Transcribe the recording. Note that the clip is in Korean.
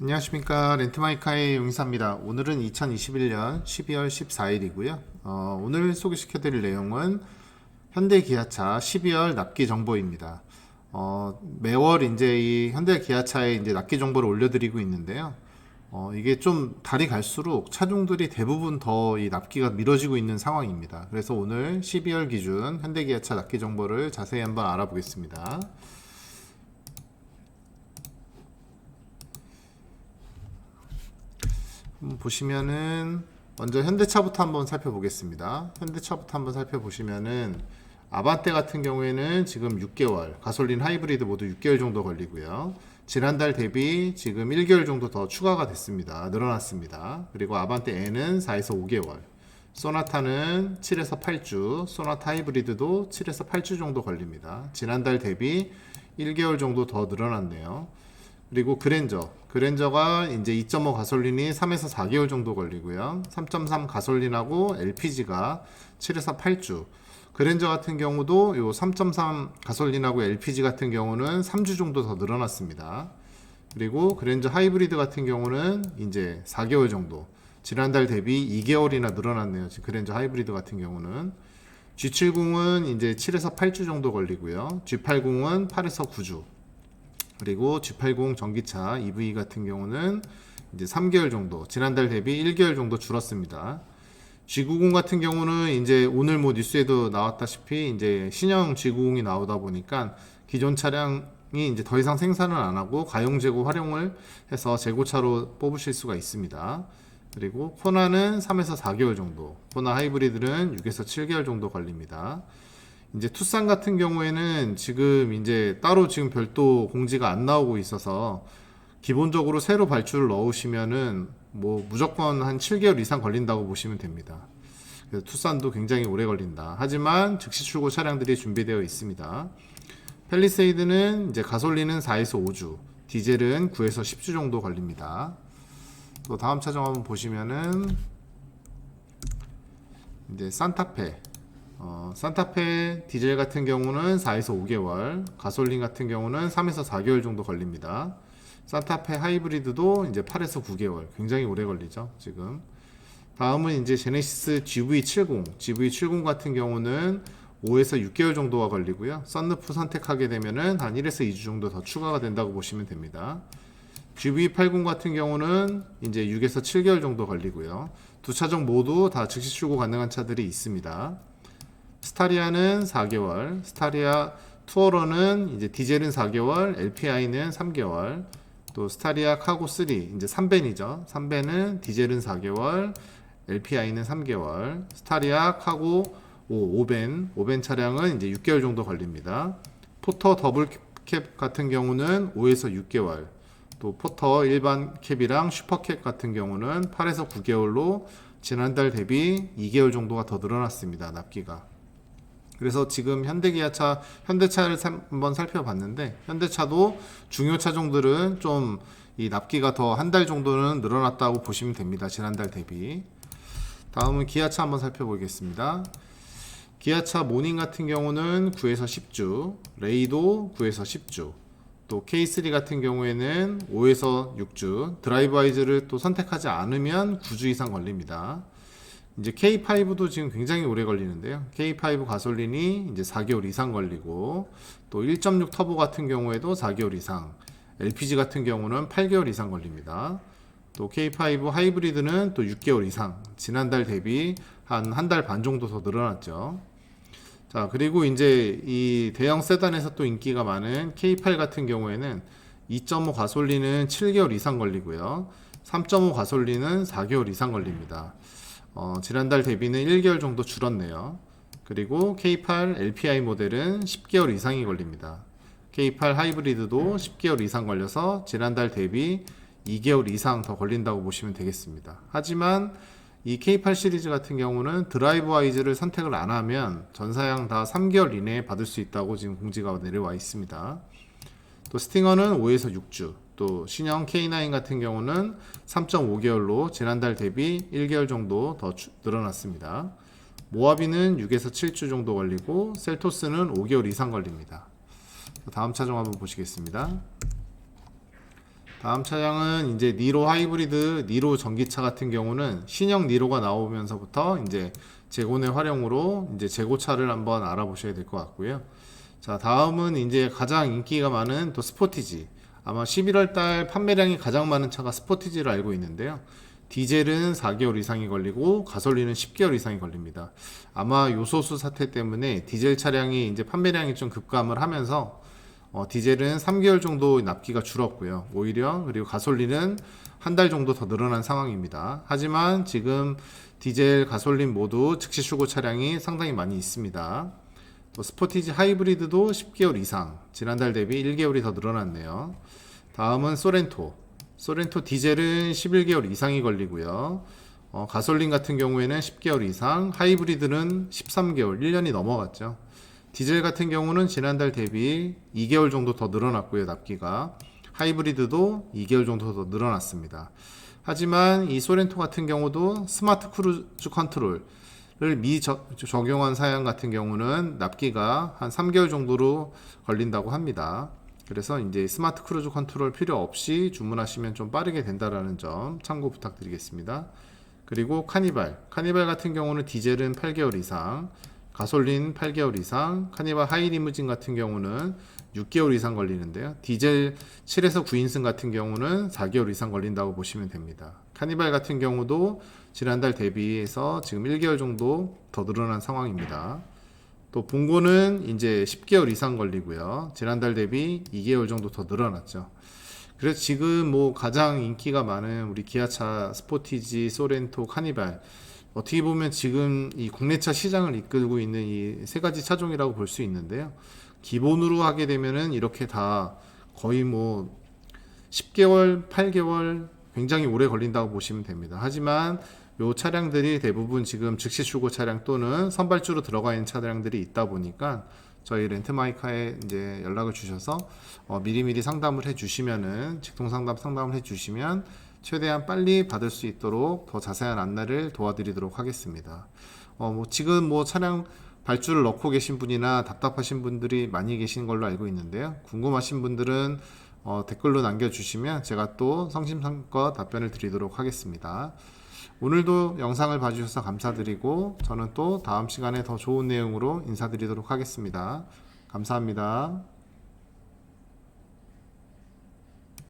안녕하십니까. 렌트마이카의 용의사입니다. 오늘은 2021년 12월 14일이고요. 오늘 소개시켜 드릴 내용은 현대기아차 12월 납기 정보입니다. 매월 이제 이 현대기아차에 이제 납기 정보를 올려드리고 있는데요. 이게 좀 달이 갈수록 차종들이 대부분 더 이 납기가 미뤄지고 있는 상황입니다. 그래서 오늘 12월 기준 현대기아차 납기 정보를 자세히 한번 알아보겠습니다. 보시면은 먼저 현대차부터 한번 살펴보겠습니다. 현대차부터 한번 살펴보시면은 아반떼 같은 경우에는 지금 6개월, 가솔린 하이브리드 모두 6개월 정도 걸리고요. 지난달 대비 지금 1개월 정도 더 추가가 됐습니다. 늘어났습니다. 그리고 아반떼 N은 4에서 5개월, 소나타는 7에서 8주, 소나타 하이브리드도 7에서 8주 정도 걸립니다. 지난달 대비 1개월 정도 더 늘어났네요. 그리고 그랜저가 이제 2.5 가솔린이 3에서 4개월 정도 걸리고요. 3.3 가솔린하고 LPG가 7에서 8주. 그랜저 같은 경우도 요 3.3 가솔린하고 LPG 같은 경우는 3주 정도 더 늘어났습니다. 그리고 그랜저 하이브리드 같은 경우는 이제 4개월 정도. 지난달 대비 2개월이나 늘어났네요. 지금 그랜저 하이브리드 같은 경우는. G70은 이제 7에서 8주 정도 걸리고요. G80은 8에서 9주. 그리고 G80 전기차 EV 같은 경우는 이제 3개월 정도, 지난달 대비 1개월 정도 줄었습니다. G90 같은 경우는 이제 오늘 뭐 뉴스에도 나왔다시피 이제 신형 G90이 나오다 보니까 기존 차량이 이제 더 이상 생산을 안 하고 가용 재고 활용을 해서 재고차로 뽑으실 수가 있습니다. 그리고 포나는 3에서 4개월 정도, 포나 하이브리드는 6에서 7개월 정도 걸립니다. 이제 투싼 같은 경우에는 지금 이제 따로 지금 별도 공지가 안 나오고 있어서 기본적으로 새로 발주를 넣으시면은 뭐 무조건 한 7개월 이상 걸린다고 보시면 됩니다. 그래서 투싼도 굉장히 오래 걸린다. 하지만 즉시 출고 차량들이 준비되어 있습니다. 팰리세이드는 이제 가솔린은 4에서 5주, 디젤은 9에서 10주 정도 걸립니다. 또 다음 차종 한번 보시면은 이제 산타페 디젤 같은 경우는 4에서 5개월, 가솔린 같은 경우는 3에서 4개월 정도 걸립니다. 산타페 하이브리드도 이제 8에서 9개월, 굉장히 오래 걸리죠, 지금. 다음은 이제 제네시스 GV70 같은 경우는 5에서 6개월 정도가 걸리고요. 썬루프 선택하게 되면은 한 1에서 2주 정도 더 추가가 된다고 보시면 됩니다. GV80 같은 경우는 이제 6에서 7개월 정도 걸리고요. 두 차종 모두 다 즉시 출고 가능한 차들이 있습니다. 스타리아는 4개월, 스타리아 투어러는 이제 디젤은 4개월, LPI는 3개월, 또 스타리아 카고 3, 이제 3벤이죠. 3벤은 디젤은 4개월, LPI는 3개월, 스타리아 카고 5벤 차량은 이제 6개월 정도 걸립니다. 포터 더블 캡 같은 경우는 5에서 6개월, 또 포터 일반 캡이랑 슈퍼캡 같은 경우는 8에서 9개월로 지난달 대비 2개월 정도가 더 늘어났습니다. 납기가. 그래서 지금 현대차를 한번 살펴봤는데, 현대차도 중요 차종들은 좀 이 납기가 더 한 달 정도는 늘어났다고 보시면 됩니다. 지난달 대비. 다음은 기아차 한번 살펴보겠습니다. 기아차 모닝 같은 경우는 9에서 10주, 레이도 9에서 10주, 또 K3 같은 경우에는 5에서 6주, 드라이브 아이즈를 또 선택하지 않으면 9주 이상 걸립니다. 이제 K5도 지금 굉장히 오래 걸리는데요. K5 가솔린이 이제 4개월 이상 걸리고, 또 1.6 터보 같은 경우에도 4개월 이상, LPG 같은 경우는 8개월 이상 걸립니다. 또 K5 하이브리드는 또 6개월 이상, 지난달 대비 한 달 반 정도 더 늘어났죠. 자, 그리고 이제 이 대형 세단에서 또 인기가 많은 K8 같은 경우에는 2.5 가솔린은 7개월 이상 걸리고요. 3.5 가솔린은 4개월 이상 걸립니다. 지난달 대비는 1개월 정도 줄었네요. 그리고 K8 LPI 모델은 10개월 이상이 걸립니다. K8 하이브리드도 10개월 이상 걸려서 지난달 대비 2개월 이상 더 걸린다고 보시면 되겠습니다. 하지만 이 K8 시리즈 같은 경우는 드라이브 와이즈를 선택을 안 하면 전사양 다 3개월 이내에 받을 수 있다고 지금 공지가 내려와 있습니다. 또 스팅어는 5에서 6주, 또 신형 K9 같은 경우는 3.5개월로 지난달 대비 1개월 정도 더 늘어났습니다. 모하비는 6에서 7주 정도 걸리고, 셀토스는 5개월 이상 걸립니다. 다음 차종 한번 보시겠습니다. 다음 차량은 이제 니로 하이브리드, 니로 전기차 같은 경우는 신형 니로가 나오면서부터 이제 재고내 활용으로 이제 재고차를 한번 알아보셔야 될 것 같고요. 자, 다음은 이제 가장 인기가 많은 또 스포티지. 아마 11월 달 판매량이 가장 많은 차가 스포티지를 알고 있는데요. 디젤은 4개월 이상이 걸리고 가솔린은 10개월 이상이 걸립니다. 아마 요소수 사태 때문에 디젤 차량이 이제 판매량이 좀 급감을 하면서 디젤은 3개월 정도 납기가 줄었고요. 오히려 그리고 가솔린은 한 달 정도 더 늘어난 상황입니다. 하지만 지금 디젤, 가솔린 모두 즉시 출고 차량이 상당히 많이 있습니다. 또 스포티지 하이브리드도 10개월 이상, 지난달 대비 1개월이 더 늘어났네요. 다음은 소렌토. 소렌토 디젤은 11개월 이상이 걸리고요. 가솔린 같은 경우에는 10개월 이상, 하이브리드는 13개월, 1년이 넘어갔죠. 디젤 같은 경우는 지난달 대비 2개월 정도 더 늘어났고요, 납기가. 하이브리드도 2개월 정도 더 늘어났습니다. 하지만 이 소렌토 같은 경우도 스마트 크루즈 컨트롤을 적용한 사양 같은 경우는 납기가 한 3개월 정도로 걸린다고 합니다. 그래서 이제 스마트 크루즈 컨트롤 필요 없이 주문하시면 좀 빠르게 된다라는 점 참고 부탁드리겠습니다. 그리고 카니발 같은 경우는 디젤은 8개월 이상, 가솔린 8개월 이상, 카니발 하이리무진 같은 경우는 6개월 이상 걸리는데요. 디젤 7에서 9인승 같은 경우는 4개월 이상 걸린다고 보시면 됩니다. 카니발 같은 경우도 지난달 대비해서 지금 1개월 정도 더 늘어난 상황입니다. 또 봉고는 이제 10개월 이상 걸리고요. 지난달 대비 2개월 정도 더 늘어났죠. 그래서 지금 뭐 가장 인기가 많은 우리 기아차 스포티지, 소렌토, 카니발, 어떻게 보면 지금 이 국내차 시장을 이끌고 있는 이 세 가지 차종이라고 볼 수 있는데요. 기본으로 하게 되면은 이렇게 다 거의 뭐 10개월, 8개월 굉장히 오래 걸린다고 보시면 됩니다. 하지만 요 차량들이 대부분 지금 즉시 출고 차량 또는 선발주로 들어가 있는 차량들이 있다 보니까 저희 렌트마이카에 이제 연락을 주셔서 미리미리 상담을 해주시면은 직통 상담을 해주시면 최대한 빨리 받을 수 있도록 더 자세한 안내를 도와드리도록 하겠습니다. 뭐 지금 뭐 차량 발주를 넣고 계신 분이나 답답하신 분들이 많이 계신 걸로 알고 있는데요. 궁금하신 분들은 댓글로 남겨주시면 제가 또 성심성의껏 답변을 드리도록 하겠습니다. 오늘도 영상을 봐주셔서 감사드리고 저는 또 다음 시간에 더 좋은 내용으로 인사드리도록 하겠습니다. 감사합니다.